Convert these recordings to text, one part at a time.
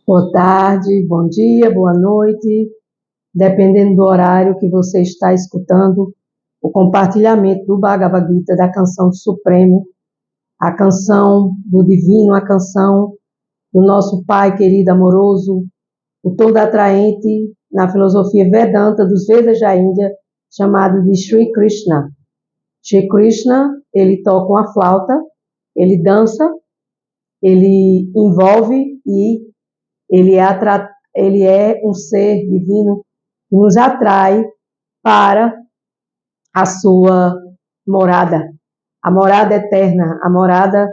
Boa tarde, bom dia, boa noite, dependendo do horário que você está escutando o compartilhamento do Bhagavad Gita, da canção do Supremo, a canção do Divino, a canção do nosso Pai querido, amoroso, o todo atraente na filosofia Vedanta dos Vedas da Índia, chamado de Sri Krishna. Sri Krishna, ele toca uma flauta, ele dança, ele envolve e ele é um ser divino que nos atrai para a sua morada, a morada eterna, a morada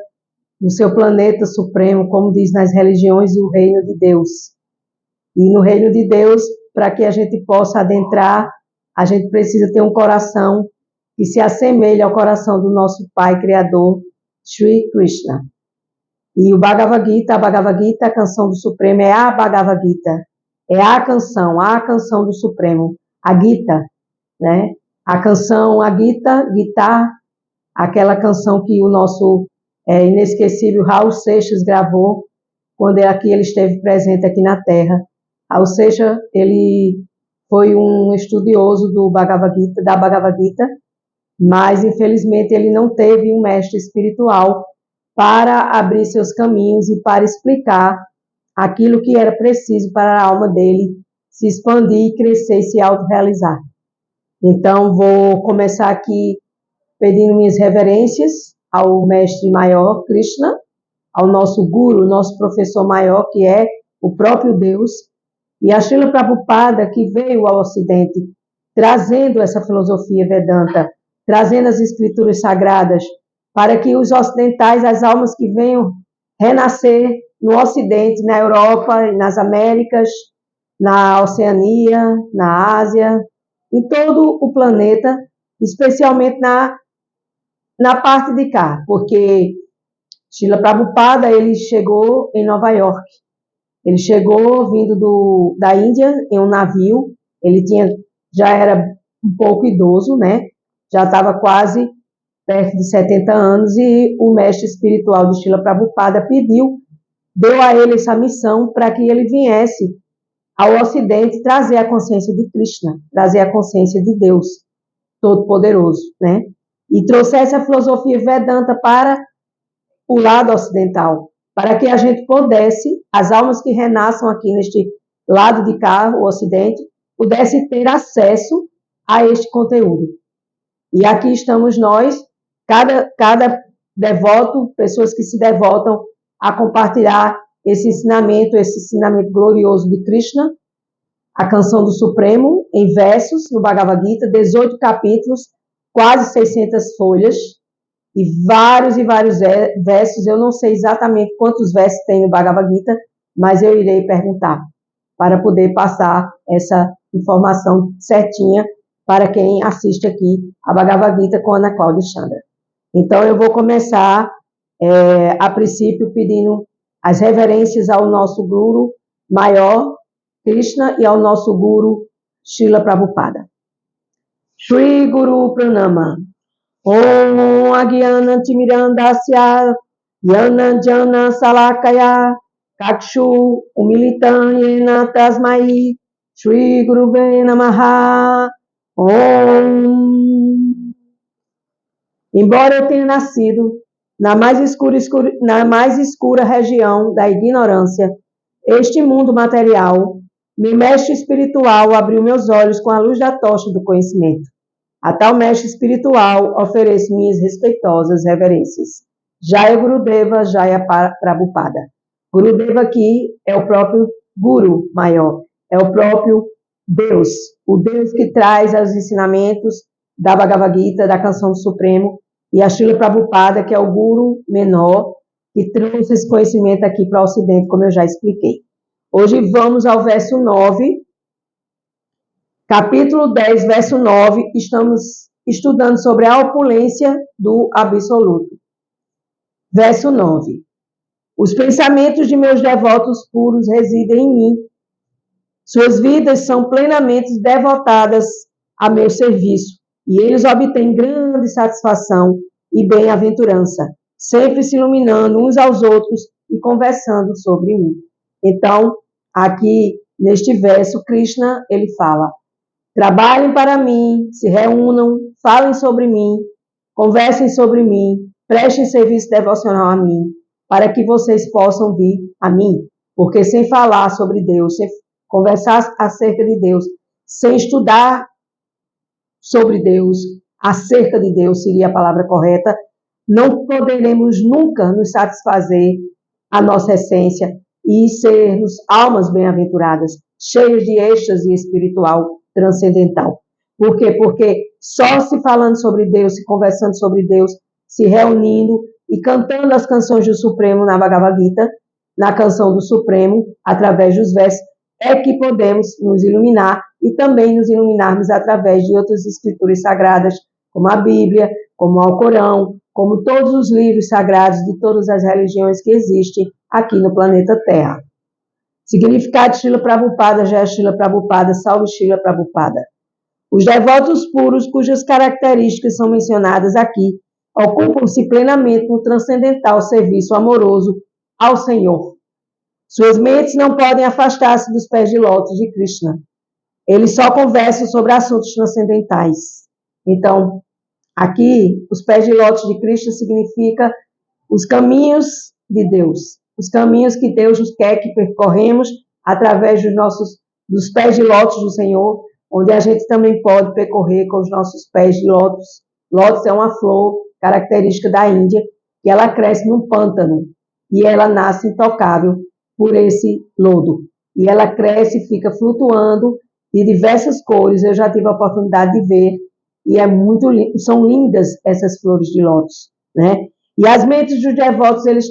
no seu planeta supremo, como diz nas religiões, o reino de Deus. E no reino de Deus, para que a gente possa adentrar, a gente precisa ter um coração que se assemelhe ao coração do nosso Pai Criador, Sri Krishna. E o Bhagavad Gita, a canção do Supremo, é a Bhagavad Gita, é a canção do Supremo, a Gita, né? A canção, a Gita, aquela canção que o nosso inesquecível Raul Seixas gravou quando ele esteve presente aqui na Terra. Raul Seixas, ele foi um estudioso do Bhagavad Gita, da Bhagavad Gita, mas infelizmente ele não teve um mestre espiritual para abrir seus caminhos e para explicar aquilo que era preciso para a alma dele se expandir, crescer e se autorrealizar. Então, vou começar aqui pedindo minhas reverências ao mestre maior, Krishna, ao nosso guru, nosso professor maior, que é o próprio Deus, e a Srila Prabhupada, que veio ao Ocidente trazendo essa filosofia Vedanta, trazendo as escrituras sagradas, para que os ocidentais, as almas que venham renascer no Ocidente, na Europa, nas Américas, na Oceania, na Ásia, em todo o planeta, especialmente na parte de cá, porque Srila Prabhupada, ele chegou em Nova York. Ele chegou vindo da Índia em um navio, ele já era um pouco idoso, né? Já estava quase perto de 70 anos, e o mestre espiritual de Srila Prabhupada deu a ele essa missão para que ele viesse ao Ocidente trazer a consciência de Krishna, trazer a consciência de Deus Todo-Poderoso, né? E trouxesse a filosofia Vedanta para o lado ocidental, para que a gente pudesse, as almas que renasçam aqui neste lado de cá, o Ocidente, pudesse ter acesso a este conteúdo. E aqui estamos nós, cada devoto, pessoas que se devotam a compartilhar esse ensinamento glorioso de Krishna, a canção do Supremo, em versos, no Bhagavad Gita, 18 capítulos, quase 600 folhas, e vários versos. Eu não sei exatamente quantos versos tem no Bhagavad Gita, mas eu irei perguntar, para poder passar essa informação certinha para quem assiste aqui a Bhagavad Gita com Ana Cláudia Chandra. Então, eu vou começar, a princípio, pedindo as reverências ao nosso Guru maior, Krishna, e ao nosso Guru, Srila Prabhupada. Shri Guru Pranama. Om Agyana Timirandasya Yana Jana Salakaya Kakshu Umilitan Yena Tasmai Shri Guruve Namaha. Om. Embora eu tenha nascido na mais escura região da ignorância, este mundo material, meu mestre espiritual abriu meus olhos com a luz da tocha do conhecimento. A tal mestre espiritual ofereço minhas respeitosas reverências. Jaya Gurudeva, Jaya Prabhupada. Gurudeva aqui é o próprio Guru maior, é o próprio Deus, o Deus que traz os ensinamentos da Bhagavad Gita, da canção do Supremo, e a Srila Prabhupada, que é o Guru menor, que trouxe esse conhecimento aqui para o Ocidente, como eu já expliquei. Hoje vamos ao verso 9, capítulo 10, verso 9, estamos estudando sobre a opulência do Absoluto. Verso 9. Os pensamentos de meus devotos puros residem em mim. Suas vidas são plenamente devotadas a meu serviço, e eles obtêm grande satisfação e bem-aventurança, sempre se iluminando uns aos outros e conversando sobre mim. Então, aqui neste verso, Krishna, ele fala: trabalhem para mim, se reúnam, falem sobre mim, conversem sobre mim, prestem serviço devocional a mim, para que vocês possam vir a mim. Porque sem falar sobre Deus, sem conversar acerca de Deus, sem estudar sobre Deus, acerca de Deus seria a palavra correta, não poderemos nunca nos satisfazer a nossa essência e sermos almas bem-aventuradas, cheias de êxtase espiritual transcendental. Por quê? Porque só se falando sobre Deus, se conversando sobre Deus, se reunindo e cantando as canções do Supremo na Bhagavad Gita, na canção do Supremo, através dos versos, é que podemos nos iluminar e também nos iluminarmos através de outras escrituras sagradas, como a Bíblia, como o Alcorão, como todos os livros sagrados de todas as religiões que existem aqui no planeta Terra. Significado de Srila Prabhupada, Jai Srila Prabhupada, salve Srila Prabhupada. Os devotos puros, cujas características são mencionadas aqui, ocupam-se plenamente no transcendental serviço amoroso ao Senhor. Suas mentes não podem afastar-se dos pés de lótus de Krishna. Eles só conversam sobre assuntos transcendentais. Então, aqui, os pés de lótus de Krishna significa os caminhos de Deus. Os caminhos que Deus nos quer que percorremos através dos pés de lótus do Senhor, onde a gente também pode percorrer com os nossos pés de lótus. Lótus é uma flor característica da Índia, que ela cresce num pântano e ela nasce intocável por esse lodo. E ela cresce e fica flutuando de diversas cores. Eu já tive a oportunidade de ver e são lindas essas flores de lótus, né? E as mentes dos devotos, elas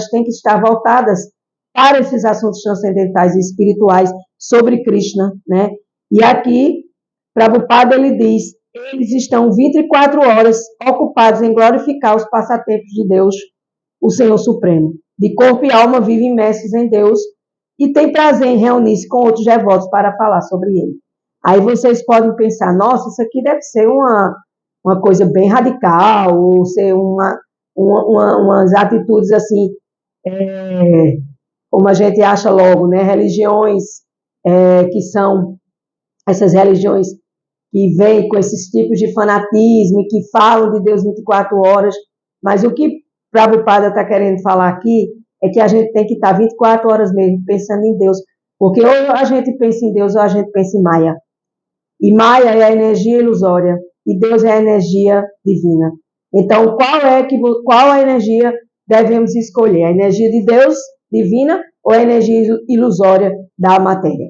têm que estar voltadas para esses assuntos transcendentais e espirituais sobre Krishna, né? E aqui, Prabhupada, ele diz, eles estão 24 horas ocupados em glorificar os passatempos de Deus, o Senhor Supremo. De corpo e alma vivem imersos em Deus e têm prazer em reunir-se com outros devotos para falar sobre ele. Aí vocês podem pensar, nossa, isso aqui deve ser uma coisa bem radical, ou ser umas atitudes assim, como a gente acha logo, né? Religiões que são essas religiões que vêm com esses tipos de fanatismo e que falam de Deus 24 horas, mas o que Prabhupada está querendo falar aqui é que a gente tem que estar 24 horas mesmo pensando em Deus, porque ou a gente pensa em Deus ou a gente pensa em Maya. E Maya é a energia ilusória e Deus é a energia divina. Então, qual a energia devemos escolher? A energia de Deus, divina, ou a energia ilusória da matéria?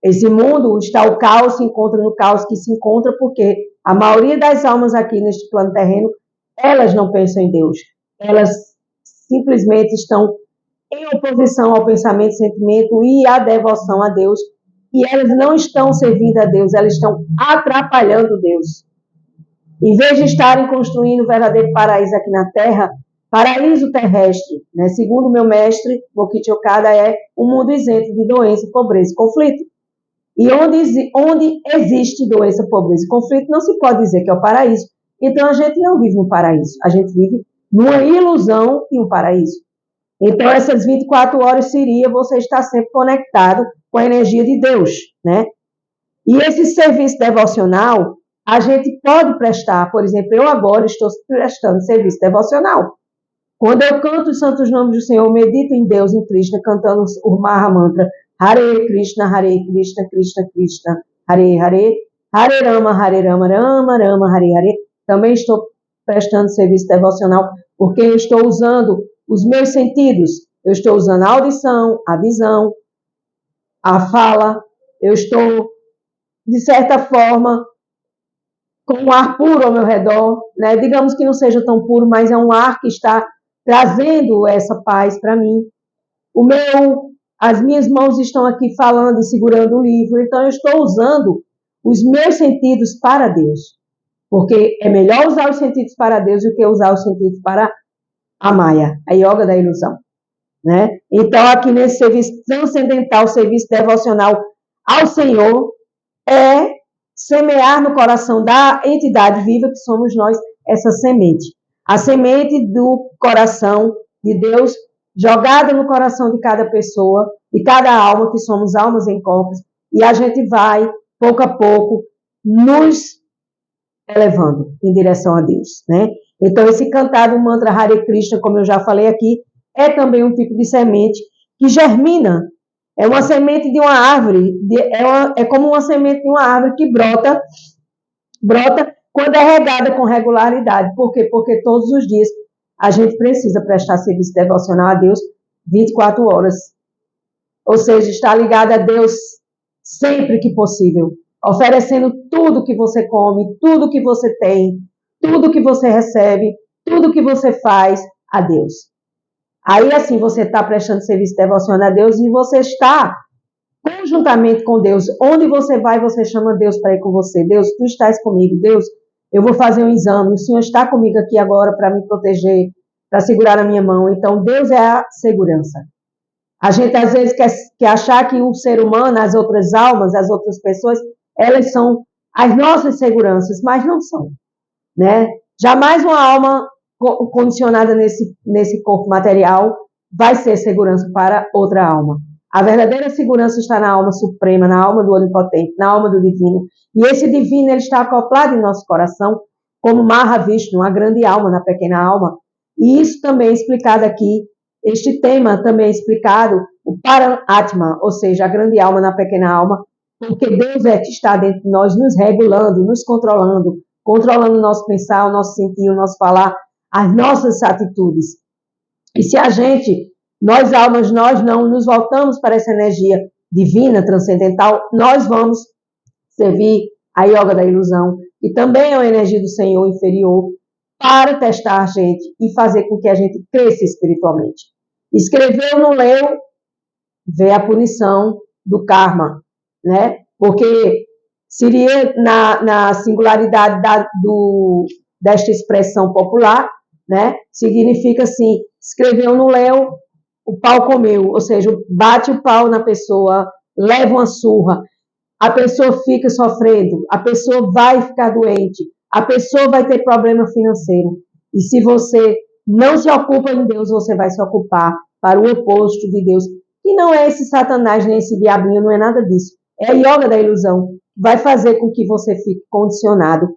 Esse mundo está o caos, se encontra no caos que se encontra porque a maioria das almas aqui neste plano terreno, elas não pensam em Deus. Elas simplesmente estão em oposição ao pensamento, sentimento e à devoção a Deus. E elas não estão servindo a Deus, elas estão atrapalhando Deus. Em vez de estarem construindo o verdadeiro paraíso aqui na Terra, paraíso terrestre, né? Segundo meu mestre, Bokit Okada, é um mundo isento de doença, pobreza e conflito. E onde existe doença, pobreza e conflito, não se pode dizer que é o paraíso. Então, a gente não vive no paraíso. A gente vive numa ilusão de um paraíso. Então, essas 24 horas seria você estar sempre conectado com a energia de Deus, né? E esse serviço devocional, a gente pode prestar. Por exemplo, eu agora estou prestando serviço devocional. Quando eu canto os santos nomes do Senhor, medito em Deus, em Krishna, cantando o Maha Mantra, Hare Krishna, Krishna Krishna, Hare Hare, Hare Rama, Rama Rama, Hare Hare. Também estou prestando serviço devocional, porque eu estou usando os meus sentidos. Eu estou usando a audição, a visão, a fala. Eu estou, de certa forma, com um ar puro ao meu redor, né? Digamos que não seja tão puro, mas é um ar que está trazendo essa paz para mim. As minhas mãos estão aqui falando e segurando o livro, então eu estou usando os meus sentidos para Deus. Porque é melhor usar os sentidos para Deus do que usar os sentidos para a Maya, a yoga da ilusão, né? Então, aqui nesse serviço transcendental, serviço devocional ao Senhor, é semear no coração da entidade viva que somos nós, essa semente. A semente do coração de Deus jogada no coração de cada pessoa, de cada alma, que somos almas em corpos, e a gente vai, pouco a pouco, nos elevando em direção a Deus, né? Então, esse cantar do mantra Hare Krishna, como eu já falei aqui, é também um tipo de semente que germina. É uma semente de uma árvore, é como uma semente de uma árvore que brota quando é regada com regularidade. Por quê? Porque todos os dias a gente precisa prestar serviço devocional a Deus 24 horas. Ou seja, estar ligado a Deus sempre que possível, oferecendo tudo que você come, tudo que você tem, tudo que você recebe, tudo que você faz a Deus. Aí, assim, você está prestando serviço devocional a Deus e você está conjuntamente com Deus. Onde você vai, você chama Deus para ir com você. Deus, tu estás comigo. Deus, eu vou fazer um exame. O Senhor está comigo aqui agora para me proteger, para segurar na minha mão. Então, Deus é a segurança. A gente, às vezes, quer achar que o ser humano, as outras almas, as outras pessoas, elas são as nossas seguranças, mas não são, né? Jamais uma alma condicionada nesse corpo material vai ser segurança para outra alma. A verdadeira segurança está na alma suprema, na alma do onipotente, na alma do divino. E esse divino, ele está acoplado em nosso coração, como Mahavishnu, uma grande alma na pequena alma. E isso também é explicado aqui. Este tema também é explicado, o Param-Atma, ou seja, a grande alma na pequena alma, porque Deus é que está dentro de nós, nos regulando, nos controlando o nosso pensar, o nosso sentir, o nosso falar, as nossas atitudes. E se a gente, nós almas, nós não nos voltamos para essa energia divina, transcendental, nós vamos servir a yoga da ilusão, que também é uma energia do Senhor inferior, para testar a gente e fazer com que a gente cresça espiritualmente. Escreveu, não leu, vê a punição do karma, né? Porque seria na singularidade desta expressão popular, né? Significa assim, escreveu, não leu, o pau comeu, ou seja, bate o pau na pessoa, leva uma surra, a pessoa fica sofrendo, a pessoa vai ficar doente, a pessoa vai ter problema financeiro. E se você não se ocupa em Deus, você vai se ocupar para o oposto de Deus. E não é esse Satanás, nem esse diabinho, não é nada disso. É a yoga da ilusão. Vai fazer com que você fique condicionado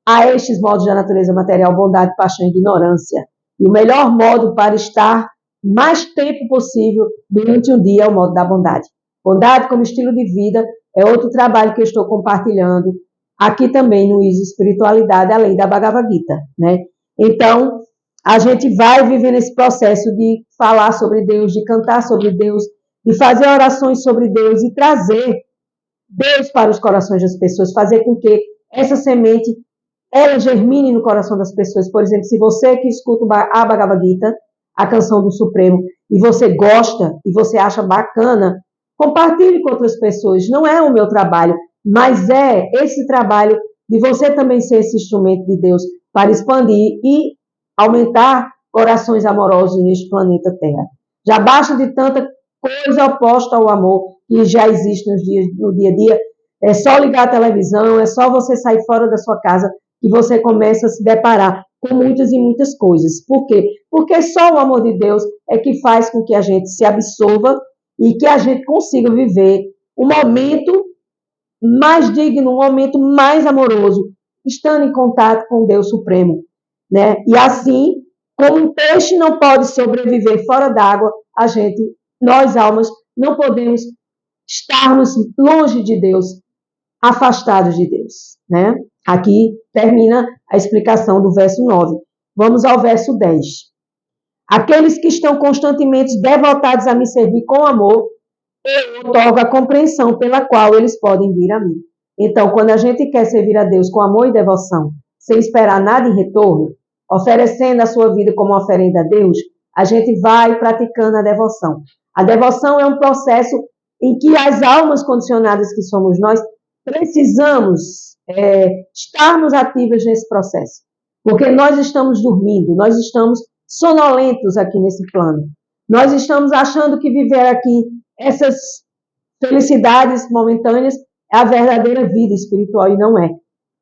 a estes modos da natureza material, bondade, paixão e ignorância. E o melhor modo para estar mais tempo possível durante um dia é o modo da bondade. Bondade como estilo de vida é outro trabalho que eu estou compartilhando aqui também no ISO Espiritualidade, além da Bhagavad Gita, né? Então, a gente vai viver nesse processo de falar sobre Deus, de cantar sobre Deus, de fazer orações sobre Deus e trazer Deus para os corações das pessoas, fazer com que essa semente ela germine no coração das pessoas. Por exemplo, se você que escuta a Bhagavad Gita, a canção do Supremo, e você gosta, e você acha bacana, compartilhe com outras pessoas. Não é o meu trabalho, mas é esse trabalho de você também ser esse instrumento de Deus para expandir e aumentar corações amorosos neste planeta Terra. Já basta de tanta coisa oposta ao amor que já existe no dia a dia. É só ligar a televisão, é só você sair fora da sua casa que você começa a se deparar com muitas e muitas coisas. Por quê? Porque só o amor de Deus é que faz com que a gente se absorva e que a gente consiga viver um momento mais digno, um momento mais amoroso, estando em contato com Deus Supremo, né? E assim, como um peixe não pode sobreviver fora d'água, nós almas, não podemos estarmos longe de Deus, afastados de Deus, né? Aqui termina a explicação do verso 9. Vamos ao verso 10. Aqueles que estão constantemente devotados a me servir com amor, eu otorgo a compreensão pela qual eles podem vir a mim. Então, quando a gente quer servir a Deus com amor e devoção, sem esperar nada em retorno, oferecendo a sua vida como oferenda a Deus, a gente vai praticando a devoção. A devoção é um processo em que as almas condicionadas que somos nós precisamos estarmos ativas nesse processo. Porque nós estamos dormindo, nós estamos sonolentos aqui nesse plano. Nós estamos achando que viver aqui essas felicidades momentâneas é a verdadeira vida espiritual e não é.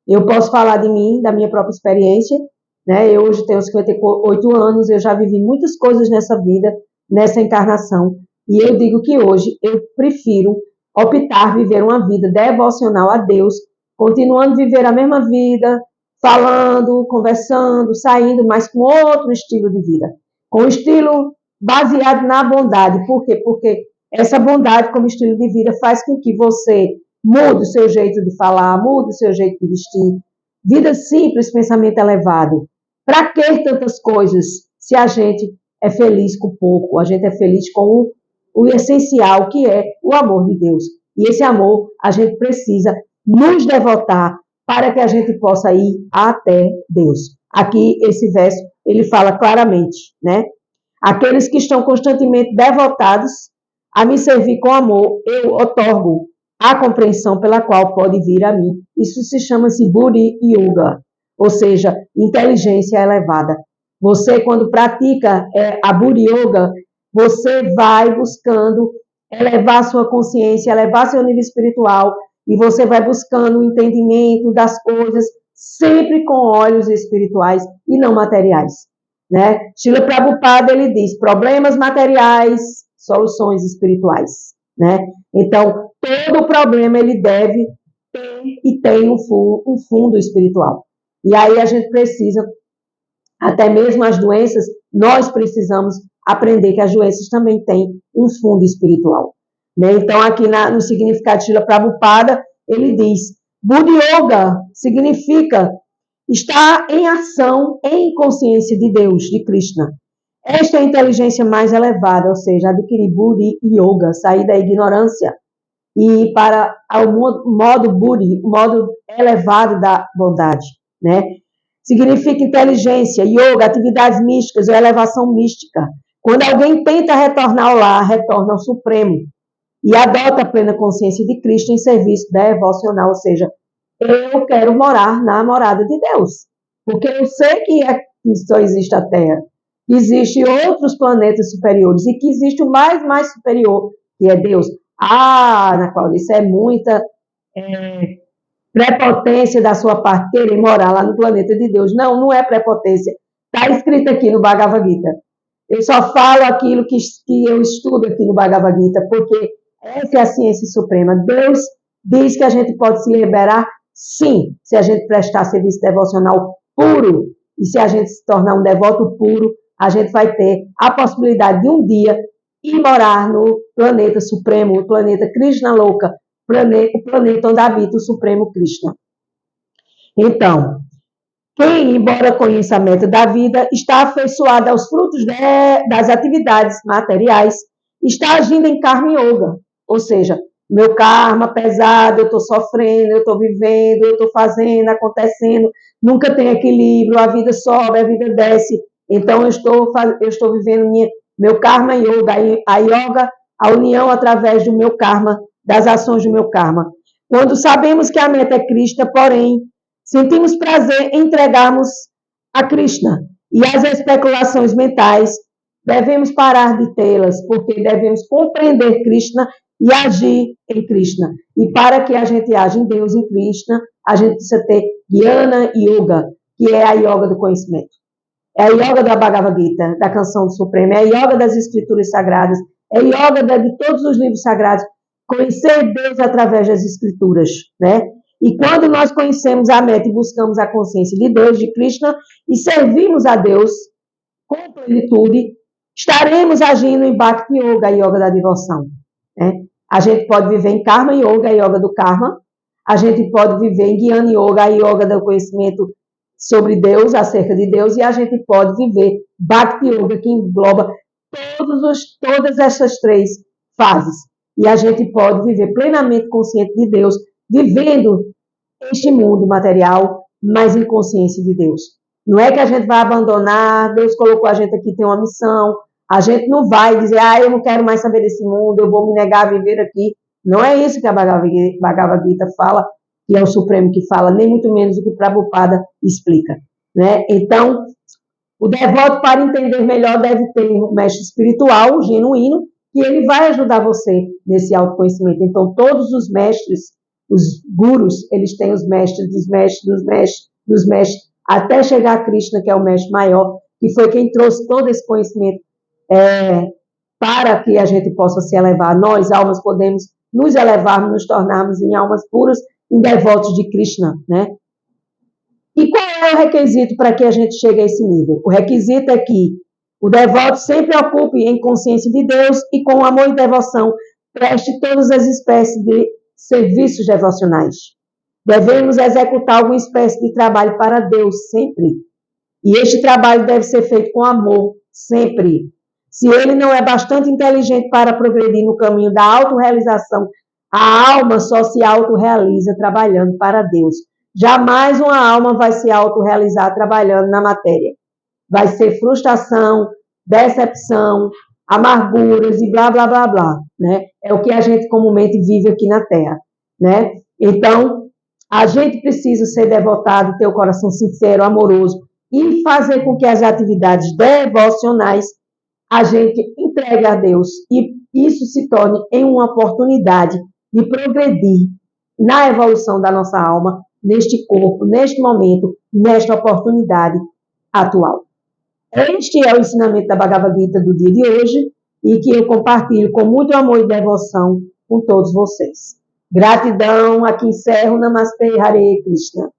Eu posso falar de mim, da minha própria experiência, né? Eu hoje tenho 58 anos, eu já vivi muitas coisas nessa vida, nessa encarnação. E eu digo que hoje eu prefiro optar viver uma vida devocional a Deus, continuando a viver a mesma vida, falando, conversando, saindo, mas com outro estilo de vida. Com um estilo baseado na bondade. Por quê? Porque essa bondade como estilo de vida faz com que você mude o seu jeito de falar, mude o seu jeito de vestir. Vida simples, pensamento elevado. Para que tantas coisas se a gente é feliz com pouco, a gente é feliz com o essencial, que é o amor de Deus. E esse amor a gente precisa nos devotar para que a gente possa ir até Deus. Aqui esse verso ele fala claramente, né? Aqueles que estão constantemente devotados a me servir com amor, eu otorgo a compreensão pela qual pode vir a mim. Isso se chama-se Buddhi Yoga, ou seja, inteligência elevada. Você, quando pratica a Buddhi Yoga, você vai buscando elevar sua consciência, elevar seu nível espiritual, e você vai buscando o entendimento das coisas, sempre com olhos espirituais e não materiais. Né? Srila Prabhupada, ele diz, problemas materiais, soluções espirituais. Né? Então, todo problema ele deve ter e tem um fundo espiritual. E aí a gente precisa, até mesmo as doenças, nós precisamos aprender que as doenças também têm um fundo espiritual. Né? Então, aqui no significado de Srila Prabhupada, ele diz, Buddhi Yoga significa estar em ação, em consciência de Deus, de Krishna. Esta é a inteligência mais elevada, ou seja, adquirir Buddhi Yoga, sair da ignorância e ir para o modo Buddhi, o modo elevado da bondade. Né? Significa inteligência, yoga, atividades místicas ou elevação mística. Quando alguém tenta retornar ao lar, retorna ao Supremo e adota a plena consciência de Cristo em serviço devocional, ou seja, eu quero morar na morada de Deus, porque eu sei que só existe a Terra, que existem outros planetas superiores e que existe o mais superior, que é Deus. Ana Cláudia, isso é muita prepotência da sua parte, querer morar lá no planeta de Deus. Não, não é prepotência. Está escrito aqui no Bhagavad Gita. Eu só falo aquilo que eu estudo aqui no Bhagavad Gita, porque essa é a ciência suprema. Deus diz que a gente pode se liberar, sim, se a gente prestar serviço devocional puro. E se a gente se tornar um devoto puro, a gente vai ter a possibilidade de um dia ir morar no planeta supremo, o planeta Krishna Loka, o planeta onde habita o Supremo Krishna. Então, quem, embora conheça a meta da vida, está afeiçoado aos frutos das atividades materiais, está agindo em karma yoga, ou seja, meu karma pesado, eu estou sofrendo, eu estou vivendo, eu estou fazendo, acontecendo, nunca tem equilíbrio, a vida sobe, a vida desce, então eu estou vivendo meu karma yoga, a yoga, a união através do meu karma, das ações do meu karma. Quando sabemos que a meta é Krishna, porém, sentimos prazer em entregarmos a Krishna. E as especulações mentais, devemos parar de tê-las, porque devemos compreender Krishna e agir em Krishna. E para que a gente age em Deus, em Krishna, a gente precisa ter Jnana Yoga, que é a yoga do conhecimento. É a yoga da Bhagavad Gita, da Canção do Supremo, é a yoga das Escrituras Sagradas, é a yoga de todos os livros sagrados, conhecer Deus através das Escrituras, né? E quando nós conhecemos a meta e buscamos a consciência de Deus, de Krishna, e servimos a Deus com plenitude, estaremos agindo em Bhakti Yoga, a yoga da devoção. Né? A gente pode viver em Karma Yoga, a yoga do karma. A gente pode viver em Jnana Yoga, a yoga do conhecimento sobre Deus, acerca de Deus. E a gente pode viver Bhakti Yoga, que engloba todas essas três fases. E a gente pode viver plenamente consciente de Deus, vivendo este mundo material, mas em consciência de Deus. Não é que a gente vai abandonar, Deus colocou a gente aqui, tem uma missão, a gente não vai dizer, eu não quero mais saber desse mundo, eu vou me negar a viver aqui. Não é isso que a Bhagavad Gita fala, que é o Supremo que fala, nem muito menos o que Prabhupada explica. Né? Então, o devoto, para entender melhor, deve ter um mestre espiritual, genuíno, que ele vai ajudar você nesse autoconhecimento. Então, todos os mestres, os gurus, eles têm os mestres dos mestres, dos mestres, dos mestres, até chegar a Krishna, que é o mestre maior, que foi quem trouxe todo esse conhecimento para que a gente possa se elevar. Nós, almas, podemos nos elevar, nos tornarmos em almas puras, em devotos de Krishna, né? E qual é o requisito para que a gente chegue a esse nível? O requisito é que o devoto sempre ocupe em consciência de Deus e com amor e devoção preste todas as espécies de serviços devocionais. Devemos executar alguma espécie de trabalho para Deus sempre. E este trabalho deve ser feito com amor sempre. Se ele não é bastante inteligente para progredir no caminho da autorrealização, a alma só se autorrealiza trabalhando para Deus. Jamais uma alma vai se autorrealizar trabalhando na matéria. Vai ser frustração, decepção, amarguras e blá, blá, blá, blá, né? É o que a gente comumente vive aqui na Terra, né? Então, a gente precisa ser devotado, ter o coração sincero, amoroso e fazer com que as atividades devocionais a gente entregue a Deus e isso se torne em uma oportunidade de progredir na evolução da nossa alma, neste corpo, neste momento, nesta oportunidade atual. Este é o ensinamento da Bhagavad Gita do dia de hoje e que eu compartilho com muito amor e devoção com todos vocês. Gratidão, aqui encerro. Namastê, Hare Krishna.